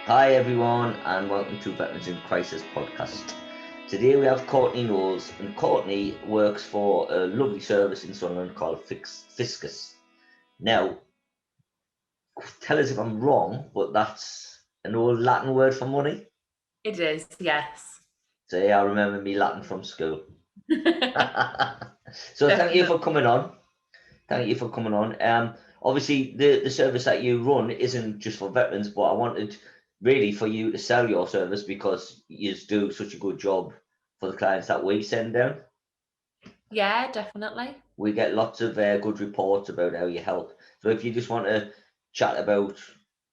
Hi everyone, and welcome to Veterans in Crisis podcast. Today we have Courtney Knowles, and Courtney works for a lovely service in Sunderland called FISCUS. Now, tell us if I'm wrong, but that's an old Latin word for money. It is, yes. So yeah, I remember me Latin from school. So thank you for coming on. Thank you for coming on. Obviously, the service that you run isn't just for veterans, but I wanted really for you to sell your service because you do such a good job for the clients that we send down. Yeah, definitely. We get lots of good reports about how you help. So if you just want to chat about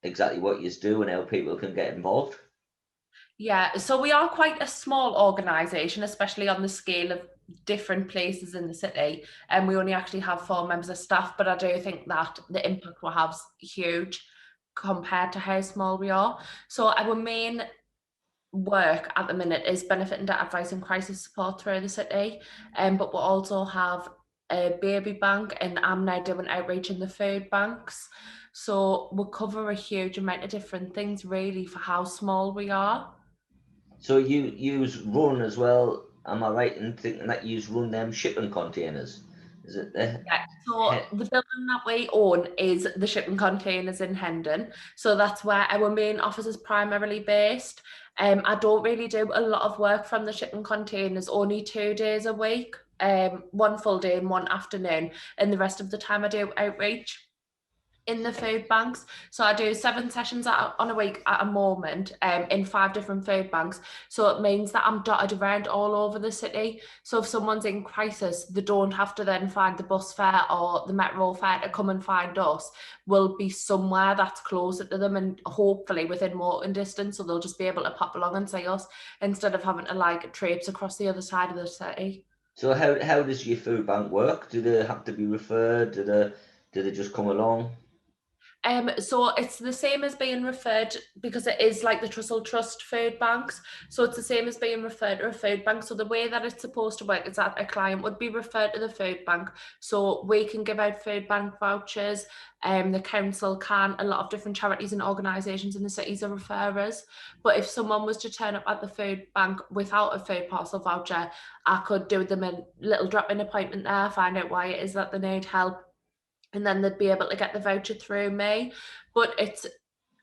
exactly what you do and how people can get involved. Yeah, so we are quite a small organisation, especially on the scale of different places in the city, and we only actually have 4 members of staff, but I do think that the impact we have is huge compared to how small we are. So our main work at the minute is benefiting to advice and crisis support through the city, but we also have a baby bank, and I'm now doing outreach in the food banks. So we cover a huge amount of different things really for how small we are. So you use run as well. Am I right in thinking that you run them shipping containers? Is it the Yeah, so the building that we own is the shipping containers in Hendon. So that's where our main office is primarily based. I don't really do a lot of work from the shipping containers, only 2 days a week, one full day and one afternoon. And the rest of the time I do outreach in the food banks. So I do 7 sessions on a week at a moment, in 5 different food banks. So it means that I'm dotted around all over the city. So if someone's in crisis, they don't have to then find the bus fare or the metro fare to come and find us. We'll be somewhere that's closer to them and hopefully within walking distance. So they'll just be able to pop along and see us instead of having to like traipse across the other side of the city. So how does your food bank work? Do they have to be referred? Do they just come along? So it's the same as being referred because it is like the Trussell Trust food banks. So it's the same as being referred to a food bank. So the way that it's supposed to work is that a client would be referred to the food bank. So we can give out food bank vouchers. The council can, a lot of different charities and organisations in the cities are referrers. But if someone was to turn up at the food bank without a food parcel voucher, I could do them a little drop-in appointment there, find out why it is that they need help, and then they'd be able to get the voucher through me. But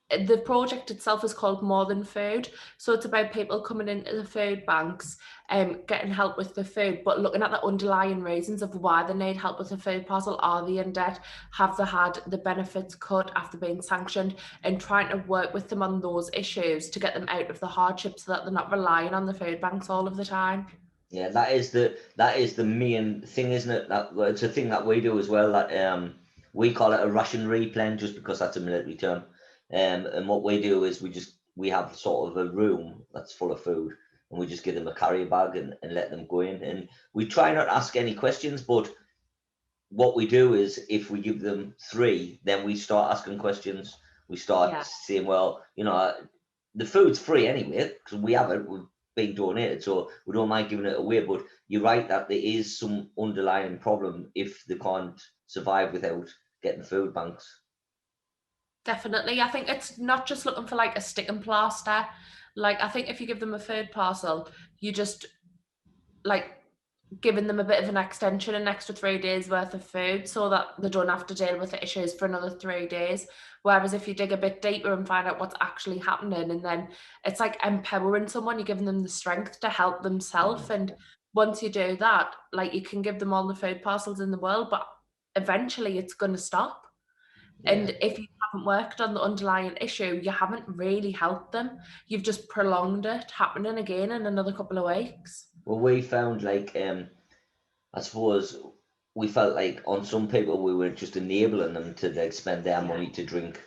the project itself is called More Than Food. So it's about people coming into the food banks and getting help with the food, but looking at the underlying reasons of why they need help with the food parcel. Are they in debt? Have they had the benefits cut after being sanctioned? And trying to work with them on those issues to get them out of the hardship so that they're not relying on the food banks all of the time. Yeah, that is the main thing, isn't it? It's a thing that we do as well. That we call it a ration replen, just because that's a military term. And what we do is we have sort of a room that's full of food, and we just give them a carrier bag and let them go in. And we try not to ask any questions, but what we do is if we give them three, then we start asking questions. We start Yeah. saying, well, the food's free anyway because we have it. We've been donated, so we don't mind giving it away. But you're right that there is some underlying problem if they can't survive without getting food banks. Definitely. I think it's not just looking for like a stick and plaster. Like, I think if you give them a food parcel, you just like giving them a bit of an extension, an extra 3 days worth of food so that they don't have to deal with the issues for another 3 days. Whereas if you dig a bit deeper and find out what's actually happening, and then it's like empowering someone, you're giving them the strength to help themselves. And once you do that, like you can give them all the food parcels in the world, but eventually it's going to stop. Yeah. And if you haven't worked on the underlying issue, you haven't really helped them. You've just prolonged it happening again in another couple of weeks. Well, we found like I suppose we felt like on some people we were just enabling them to like spend their Yeah. money to drink,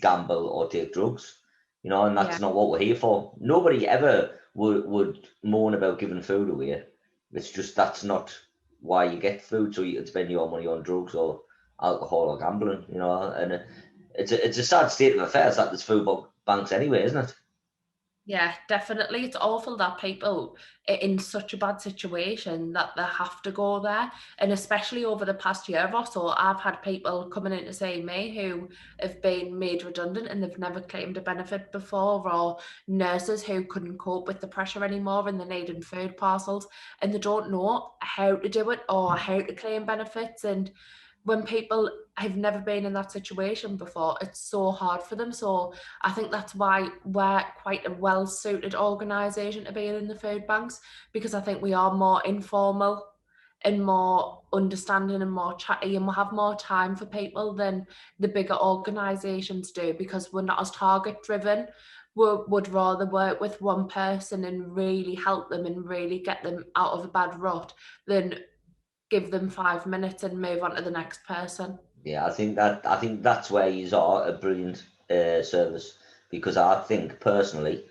gamble, or take drugs. And Yeah. that's not what we're here for. Nobody ever would moan about giving food away. It's just that's not why you get food, so you can spend your money on drugs or alcohol or gambling. And it's a sad state of affairs that there's food banks anyway, isn't it? Yeah, definitely. It's awful that people are in such a bad situation that they have to go there. And especially over the past year or so, I've had people coming in to see me who have been made redundant and they've never claimed a benefit before, or nurses who couldn't cope with the pressure anymore and they're needing food parcels and they don't know how to do it or how to claim benefits. And when people have never been in that situation before, it's so hard for them. So I think that's why we're quite a well-suited organisation to be in the food banks, because I think we are more informal and more understanding and more chatty, and we have more time for people than the bigger organisations do, because we're not as target driven. We would rather work with one person and really help them and really get them out of a bad rut than give them 5 minutes and move on to the next person. Yeah, I think that's where you are a brilliant service, because I think personally,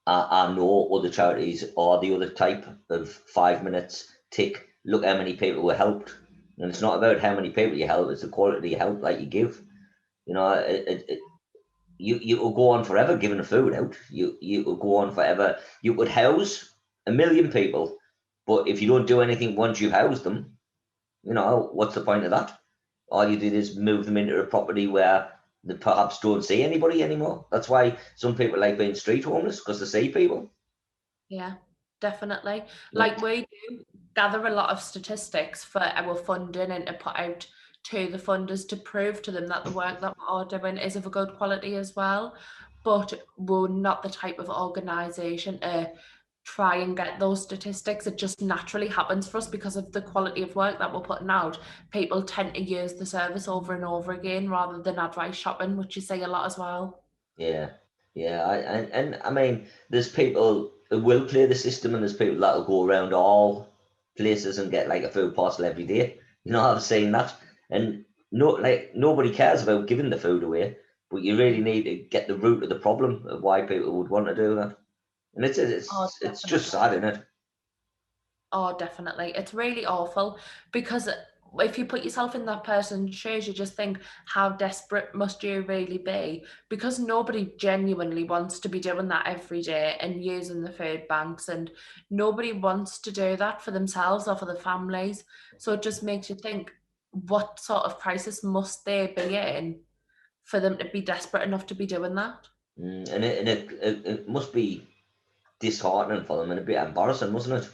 I know other charities are the other type of 5 minutes tick. Look how many people were helped, and it's not about how many people you help; it's the quality of help that you give. You know, you will go on forever giving the food out. You will go on forever. You could house 1 million people, but if you don't do anything once you've housed them, what's the point of that? All you did is move them into a property where they perhaps don't see anybody anymore. That's why some people like being street homeless, because they see people. Yeah, definitely. Yeah. Like we do gather a lot of statistics for our funding and to put out to the funders to prove to them that the work that we're doing is of a good quality as well. But we're not the type of organisation to try and get those statistics. It just naturally happens for us because of the quality of work that we're putting out. People tend to use the service over and over again rather than advice shopping, which you see a lot as well. Yeah, yeah, and I mean, there's people who will play the system, and there's people that'll go around all places and get like a food parcel every day. I've seen that, and nobody cares about giving the food away, but you really need to get the root of the problem of why people would want to do that, and it's Oh, it's just definitely. sad, isn't it? Oh, definitely. It's really awful because if you put yourself in that person's shoes, you just think, how desperate must you really be? Because nobody genuinely wants to be doing that every day and using the food banks, and nobody wants to do that for themselves or for their families. So it just makes you think, what sort of crisis must they be in for them to be desperate enough to be doing that? And it must be disheartening for them and a bit embarrassing, mustn't it?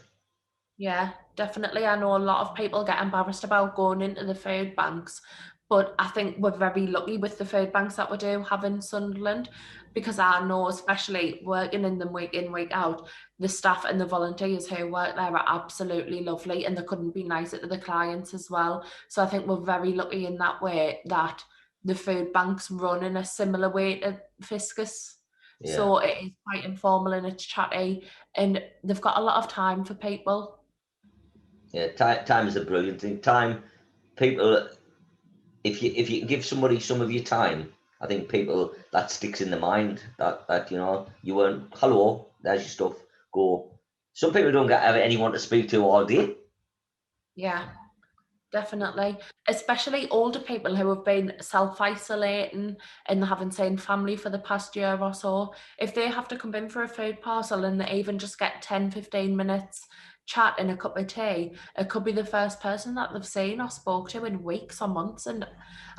Yeah, definitely. I know a lot of people get embarrassed about going into the food banks, but I think we're very lucky with the food banks that we do have in Sunderland, because I know, especially working in them week in, week out, the staff and the volunteers who work there are absolutely lovely and they couldn't be nicer to the clients as well. So I think we're very lucky in that way that the food banks run in a similar way to FISCUS. Yeah. So it is quite informal and it's chatty and they've got a lot of time for people. Yeah, time is a brilliant thing. Time, people, if you can give somebody some of your time, I think people that sticks in the mind that you weren't hello, there's your stuff, go. Some people don't get have anyone to speak to all day. Yeah, definitely. Especially older people who have been self-isolating and they haven't seen family for the past year or so. If they have to come in for a food parcel and they even just get 10, 15 minutes chat and a cup of tea, it could be the first person that they've seen or spoke to in weeks or months. And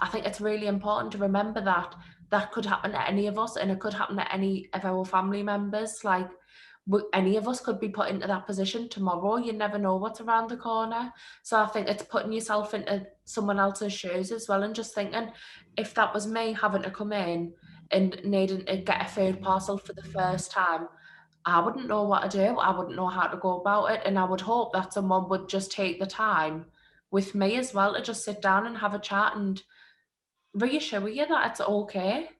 I think it's really important to remember that that could happen to any of us and it could happen to any of our family members. Like any of us could be put into that position tomorrow. You never know what's around the corner. So I think it's putting yourself into someone else's shoes as well and just thinking, if that was me having to come in and needing to get a food parcel for the first time, I wouldn't know what to do. I wouldn't know how to go about it. And I would hope that someone would just take the time with me as well to just sit down and have a chat and reassure you that it's okay.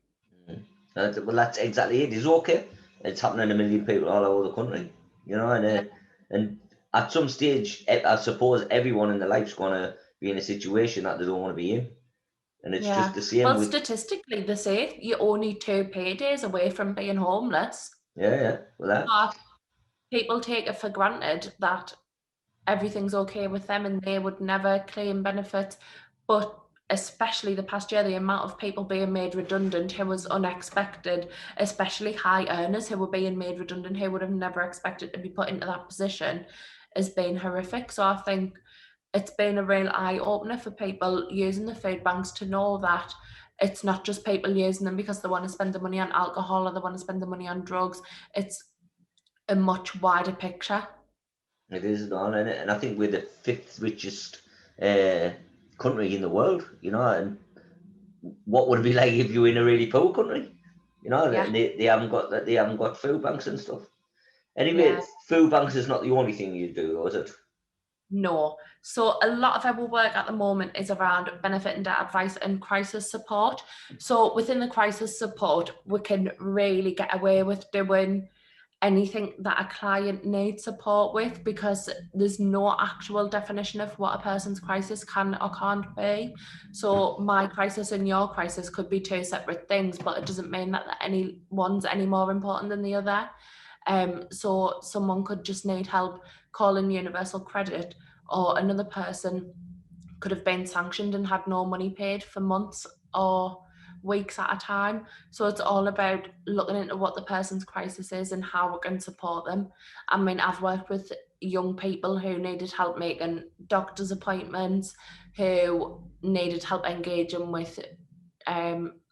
Mm. Well, that's exactly it. It's okay. It's happening to 1 million people all over the country, Yeah. and at some stage, I suppose everyone in their life's gonna be in a situation that they don't want to be in, and it's just Yeah. the same Well, with. statistically, they say you're only 2 paydays away from being homeless. Yeah, yeah, well, that. But people take it for granted that everything's okay with them and they would never claim benefits. But especially the past year, the amount of people being made redundant who was unexpected, especially high earners who were being made redundant, who would have never expected to be put into that position, has been horrific. So I think it's been a real eye-opener for people using the food banks to know that it's not just people using them because they want to spend the money on alcohol or they want to spend the money on drugs. It's a much wider picture. It is, Don, and I think we're the fifth richest uh, country in the world, and what would it be like if you were in a really poor country? Yeah, They haven't got food banks and stuff. Anyway, yeah. food banks is not the only thing you do, though, is it? No. So a lot of our work at the moment is around benefit and debt advice and crisis support. So within the crisis support, we can really get away with doing anything that a client needs support with because there's no actual definition of what a person's crisis can or can't be. So my crisis and your crisis could be two separate things, but it doesn't mean that any one's any more important than the other. So someone could just need help calling Universal Credit, or another person could have been sanctioned and had no money paid for months or weeks at a time. So it's all about looking into what the person's crisis is and how we can support them. I mean, I've worked with young people who needed help making doctor's appointments, who needed help engaging with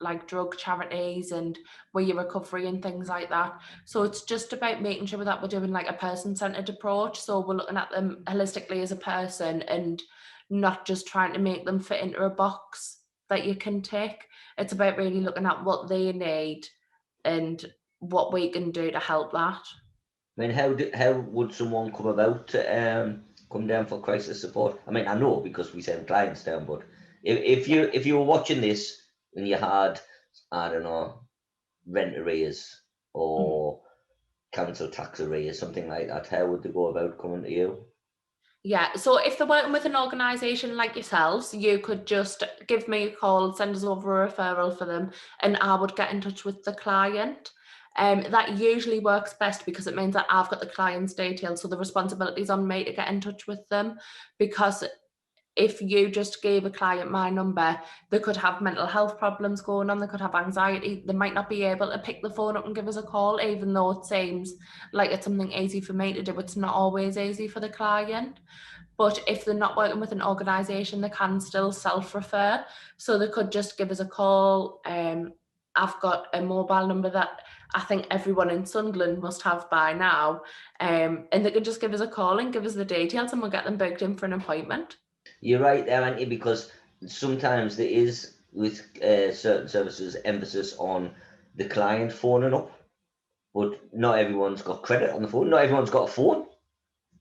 like drug charities and your recovery and things like that. So it's just about making sure that we're doing like a person-centered approach. So we're looking at them holistically as a person and not just trying to make them fit into a box that you can tick. It's about really looking at what they need and what we can do to help that. I mean, how would someone come about to come down for crisis support? I mean, I know because we send clients down, but if you were watching this and you had, I don't know, rent arrears Mhm. or council tax arrears, something like that, how would they go about coming to you? Yeah, so if they're working with an organisation like yourselves, you could just give me a call, send us over a referral for them, and I would get in touch with the client. That usually works best because it means that I've got the client's details, so the responsibility is on me to get in touch with them. Because if you just gave a client my number, they could have mental health problems going on, they could have anxiety, they might not be able to pick the phone up and give us a call, even though it seems like it's something easy for me to do. It's not always easy for the client. But if they're not working with an organisation, they can still self-refer. So they could just give us a call. I've got a mobile number that I think everyone in Sunderland must have by now. And they can just give us a call and give us the details and we'll get them booked in for an appointment. You're right there, aren't you? Because sometimes there is with certain services emphasis on the client phoning up, but not everyone's got credit on the phone. Not everyone's got a phone.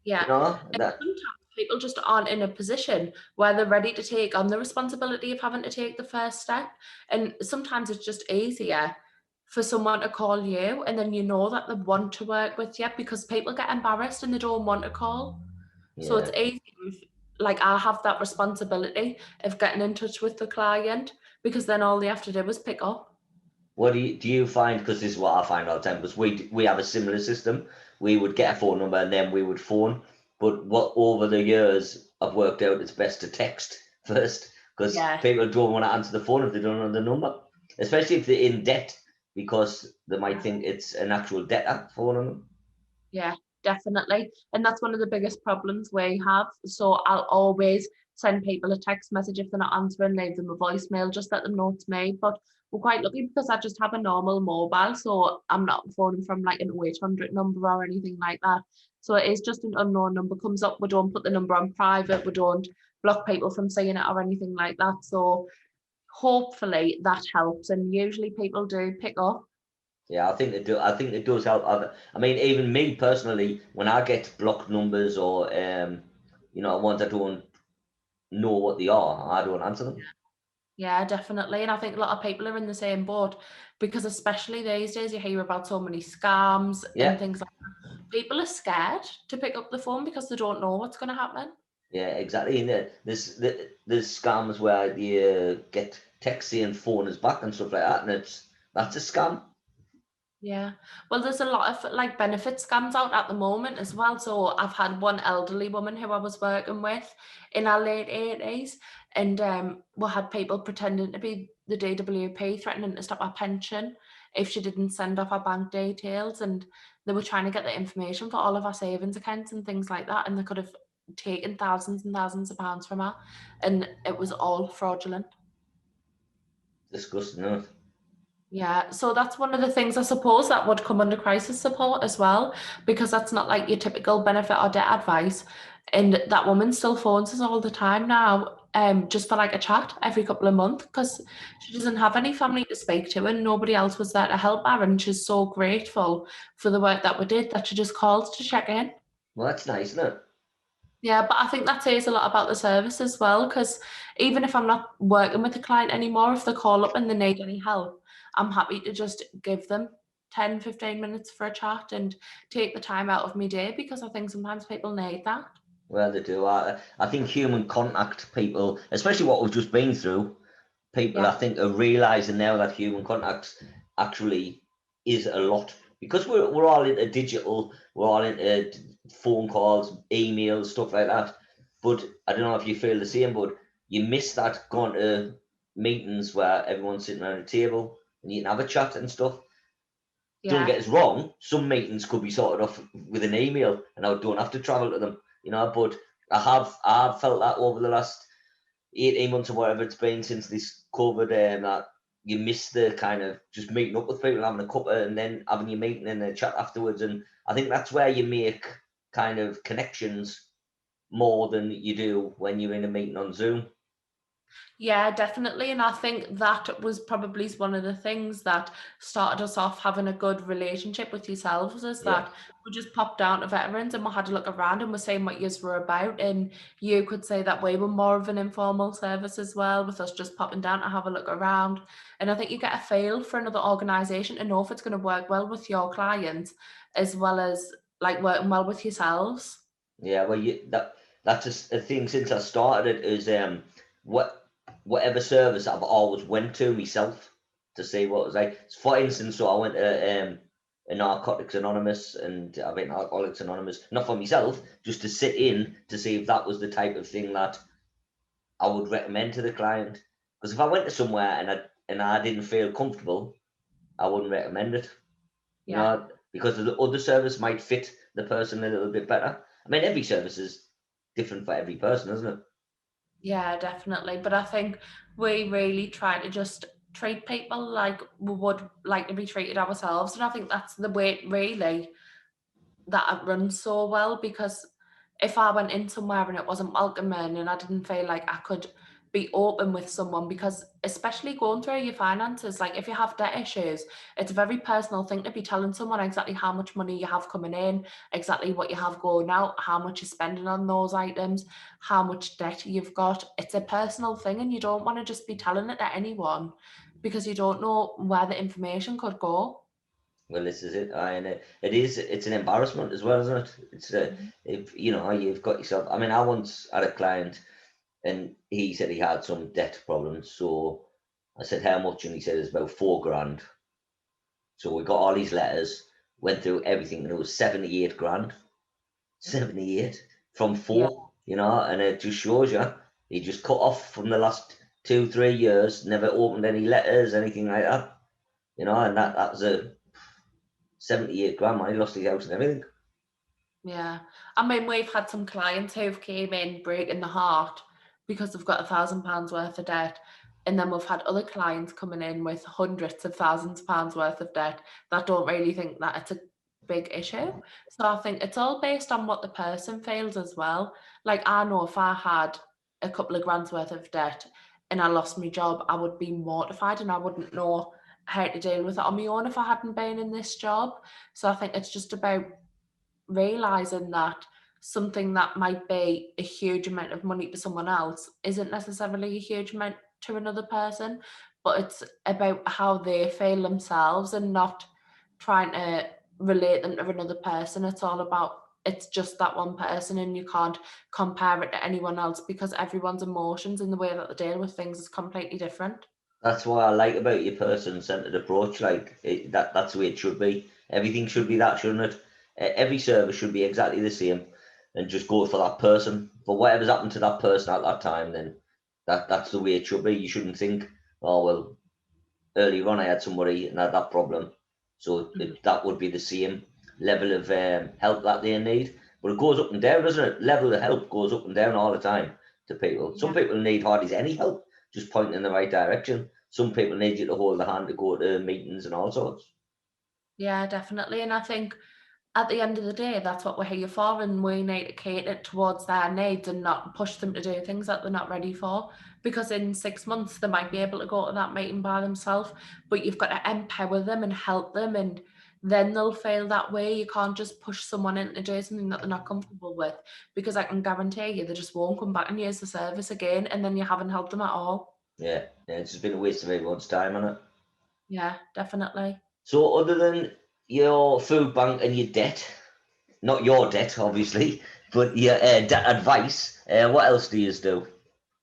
Yeah. And That. sometimes people just aren't in a position where they're ready to take on the responsibility of having to take the first step. And sometimes it's just easier for someone to call you and then you know that they want to work with you because people get embarrassed and they don't want to call. So it's Yeah. easy if, like I have that responsibility of getting in touch with the client because then all they have to do is pick up. What do you find? Because this is what I find all the time. Because we have a similar system. We would get Yeah. a phone number and then we would phone. But what over the years I've worked out it's best to text first because Yeah. people don't want to answer the phone if they don't know the number, especially if they're in debt because they might think it's an actual debtor phoning them. Yeah, definitely. And that's one of the biggest problems we have. So I'll always send people a text message if they're not answering, leave them a voicemail, just let them know it's me. But we're quite lucky because I just have a normal mobile, so I'm not phoning from like an 0800 number or anything like that. So it is just an unknown number comes up. We don't put the number on private. We don't block people from seeing it or anything like that. So hopefully that helps. And usually people do pick up. Yeah, I think they do. I think it does help. I mean, even me personally, when I get blocked numbers or ones I don't know what they are, I don't answer them. Yeah, definitely. And I think a lot of people are in the same boat because especially these days you hear about so many scams and Yeah. things like that. People are scared to pick up the phone because they don't know what's going to happen. Yeah, exactly. And there's scams where you get text saying phone is back and stuff like that, and that's a scam. Yeah. Well, there's a lot of like benefit scams out at the moment as well. So I've had one elderly woman who I was working with in our late 80s, and we had people pretending to be the DWP threatening to stop our pension if she didn't send off our bank details, and they were trying to get the information for all of our savings accounts and things like that, and they could have taken thousands and thousands of pounds from her, and it was all fraudulent. Disgusting, isn't it? Yeah, so that's one of the things I suppose that would come under crisis support as well, because that's not like your typical benefit or debt advice. And that woman still phones us all the time now, just for like a chat every couple of months, because she doesn't have any family to speak to and nobody else was there to help her. And she's so grateful for the work that we did that she just calls to check in. Well, that's nice, isn't it? Yeah, but I think that says a lot about the service as well, because even if I'm not working with the client anymore, if they call up and they need any help, I'm happy to just give them 10, 15 minutes for a chat and take the time out of my day, because I think sometimes people need that. Well, they do. I think human contact, people, especially what we've just been through, people I Yeah. think are realizing now that human contact actually is a lot, because we're all into digital, we're all into phone calls, emails, stuff like that. But I don't know if you feel the same, but you miss that going to meetings where everyone's sitting around a table and you can have a chat and stuff. Don't Yeah. get us wrong, some meetings could be sorted off with an email and I don't have to travel to them, but I've felt that over the last 18 months or whatever it's been since this COVID, that you miss the kind of just meeting up with people, having a cuppa, and then having your meeting and a chat afterwards. And I think that's where you make kind of connections more than you do when you're in a meeting on Zoom. Yeah, definitely. And I think that was probably one of the things that started us off having a good relationship with yourselves, is Yeah. that we just popped down to veterans and we had a look around and we're saying what yous were about. And you could say that we were more of an informal service as well, with us just popping down to have a look around. And I think you get a feel for another organisation to know if it's going to work well with your clients, as well as like working well with yourselves. Yeah, well, that's a thing since I started it is what whatever service I've always went to myself to see what it was like. For instance, so I went to a Narcotics Anonymous and I've been Alcoholics Anonymous, not for myself, just to sit in to see if that was the type of thing that I would recommend to the client. Because if I went to somewhere and I didn't feel comfortable, I wouldn't recommend it. Yeah. Because the other service might fit the person a little bit better. I mean, every service is different for every person, isn't it? Yeah, definitely. But I think we really try to just treat people like we would like to be treated ourselves. And I think that's the way really that it runs so well, because if I went in somewhere and it wasn't welcoming and I didn't feel like I could be open with someone, because especially going through your finances, like if you have debt issues, it's a very personal thing to be telling someone exactly how much money you have coming in, exactly what you have going out, how much you're spending on those items, how much debt you've got. It's a personal thing and you don't want to just be telling it to anyone, because you don't know where the information could go. Well, this is it. And it's an embarrassment as well, isn't it? If you've got yourself. I mean, I once had a client, and he said he had some debt problems. So I said, how much? And he said it's about 4 grand. So we got all these letters, went through everything, and it was 78 grand. 78 from Yeah. four, and it just shows you he just cut off from the last 2 3 years, never opened any letters, anything like that, and that was a 78 grand, man. He lost his house and everything. Yeah. I mean, we've had some clients who've came in breaking the heart because they've got £1,000 worth of debt. And then we've had other clients coming in with hundreds of thousands of pounds worth of debt that don't really think that it's a big issue. So I think it's all based on what the person feels as well. Like I know if I had a couple of grand's worth of debt and I lost my job, I would be mortified and I wouldn't know how to deal with it on my own if I hadn't been in this job. So I think it's just about realizing that something that might be a huge amount of money to someone else isn't necessarily a huge amount to another person, but it's about how they feel themselves and not trying to relate them to another person. It's all about it's just that one person and you can't compare it to anyone else, because everyone's emotions and the way that they deal with things is completely different. That's what I like about your person-centered approach. Like that's the way it should be. Everything should be that, shouldn't it? Every service should be exactly the same, and just go for that person. For whatever's happened to that person at that time, then that's the way it should be. You shouldn't think, oh well, earlier on I had somebody and had that problem, so Mhm. that would be the same level of help that they need. But it goes up and down, doesn't it? Level of help goes up and down all the time to people. Some Yeah. people need hardly any help, just pointing in the right direction. Some people need you to hold the hand to go to meetings and all sorts. Yeah, definitely. And I think at the end of the day, that's what we're here for, and we need to cater towards their needs and not push them to do things that they're not ready for. Because in 6 months, they might be able to go to that meeting by themselves, but you've got to empower them and help them, and then they'll feel that way. You can't just push someone into doing something that they're not comfortable with, because I can guarantee you they just won't come back and use the service again, and then you haven't helped them at all. Yeah, it's just been a waste of everyone's time, hasn't it? Yeah, definitely. So other than your food bank and your debt, not your debt, obviously, but your debt advice, what else do you do?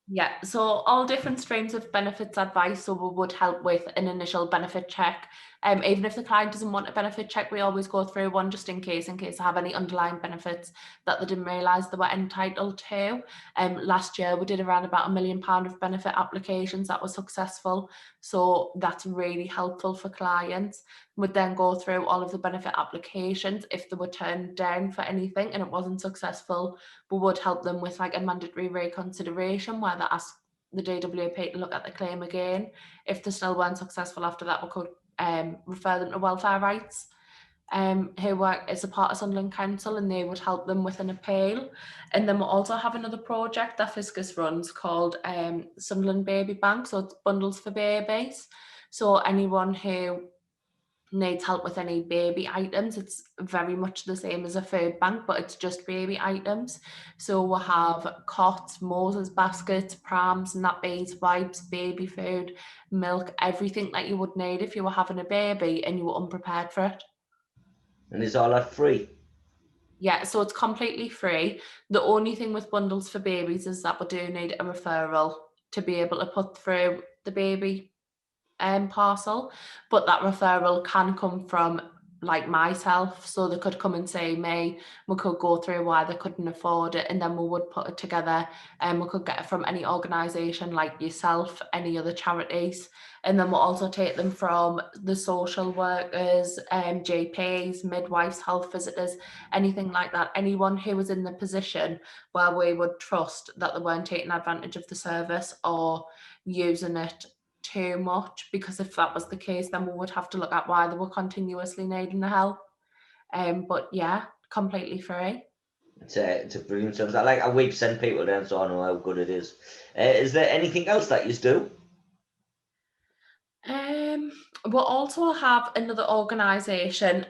Yeah, so all different streams of benefits advice, so we would help with an initial benefit check. Even if the client doesn't want a benefit check, we always go through one just in case they have any underlying benefits that they didn't realise they were entitled to. Last year we did around about £1 million of benefit applications that were successful, so that's really helpful for clients. We'd then go through all of the benefit applications. If they were turned down for anything and it wasn't successful, we would help them with like a mandatory reconsideration where they ask the DWP to look at the claim again. If they still weren't successful after that, we could refer them to welfare rights, who work as a part of Sunderland Council, and they would help them with an appeal. And then we also have another project that FISCUS runs called Sunderland Baby Bank, so it's bundles for babies. So anyone who needs help with any baby items, it's very much the same as a food bank, but it's just baby items. So we'll have cots, Moses baskets, prams, nappies, wipes, baby food, milk, everything that you would need if you were having a baby and you were unprepared for it. And is all that free? Yeah, so it's completely free. The only thing with bundles for babies is that we do need a referral to be able to put through the baby parcel, but that referral can come from like myself, so they could come and say me, we could go through why they couldn't afford it, and then we would put it together, and we could get it from any organisation like yourself, any other charities, and then we'll also take them from the social workers, GPs, midwives, health visitors, anything like that, anyone who was in the position where we would trust that they weren't taking advantage of the service or using it too much, because if that was the case, then we would have to look at why they were continuously needing the help. But yeah, completely free. It's a brilliant service. I like how we've sent people down, so I know how good it is. Is there anything else that you do? We'll also have another organisation,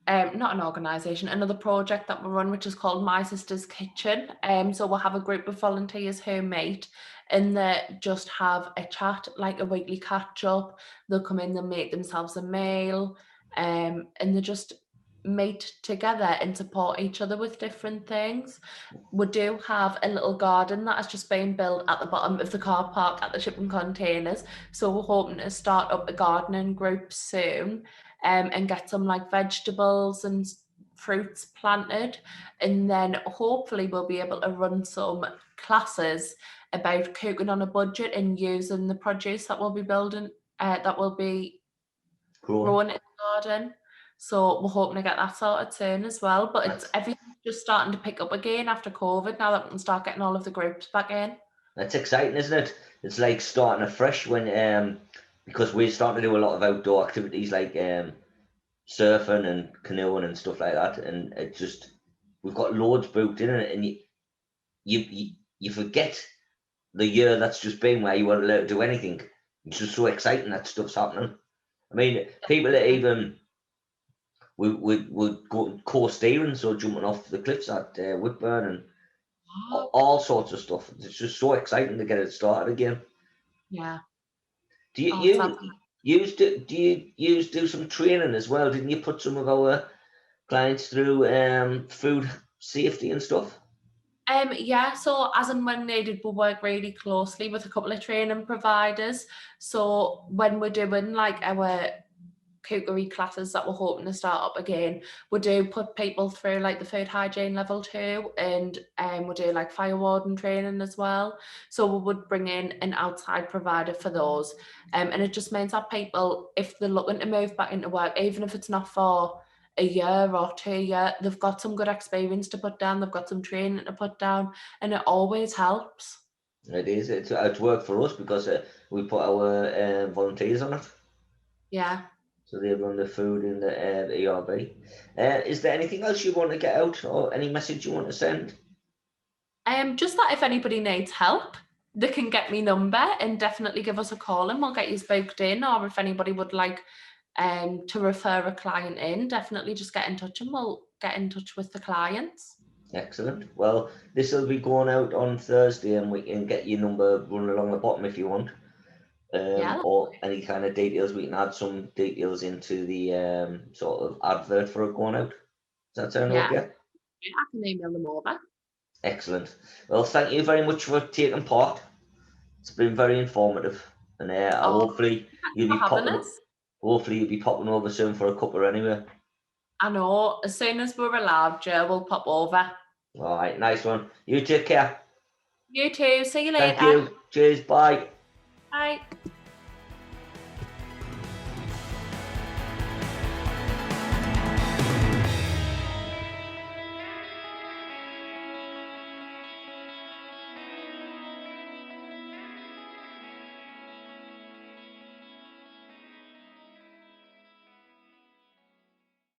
not an organisation, another project that we run, which is called My Sister's Kitchen. So we'll have a group of volunteers who meet and they just have a chat, like a weekly catch up. They'll come in, they'll make themselves a meal, and they just meet together and support each other with different things. We do have a little garden that has just been built at the bottom of the car park at the shipping containers. So we're hoping to start up a gardening group soon, and get some like vegetables and fruits planted, and then hopefully we'll be able to run some classes about cooking on a budget and using the produce that we'll be building, that will be Growing. growing in the garden. So we're hoping to get that sorted soon as well. But it's That's everything's just starting to pick up again after COVID now that we can start getting all of the groups back in. that's exciting, isn't it? It's like starting afresh when because we're starting to do a lot of outdoor activities like surfing and canoeing and stuff like that, and it just we've got loads booked in it, and you forget the year that's just been where you weren't allowed to do anything. It's just so exciting that stuff's happening. I mean, people that even would go course steering, so jumping off the cliffs at Whitburn and Oh, all sorts of stuff. It's just so exciting to get it started again. yeah. Do you Oh, it sounds do some training as well? Didn't you put some of our clients through food safety and stuff? Yeah, so as and when needed, we work really closely with a couple of training providers. So when we're doing like our cookery classes that we're hoping to start up again, we do put people through like the food hygiene level 2, and we do like fire warden training as well. So we would bring in an outside provider for those, and it just means that people, if they're looking to move back into work, even if it's not for a year or 2 years, they've got some good experience to put down, they've got some training to put down, and it always helps. It is. It's worked for us because we put our volunteers on it. Yeah. So they run the food in the ERB. Is there anything else you want to get out, or any message you want to send? Just that if anybody needs help, they can get me number and definitely give us a call and we'll get you booked in. Or if anybody would like to refer a client in, definitely just get in touch and we'll get in touch with the clients. Excellent. Well, this will be going out on Thursday, and we can get your number run along the bottom if you want. Yeah, Or any kind of details. We can add some details into the sort of advert for it going out. Does that sound yeah, okay? I can email them over. Excellent. Well, thank you very much for taking part. It's been very informative, and Oh, hopefully you'll for be having popping. us. Hopefully you'll be popping over soon for a cuppa anyway. I know, as soon as we're allowed, Joe, we'll pop over. All right, nice one. You take care. You too. See you Thank later. you. Cheers. Bye. Bye.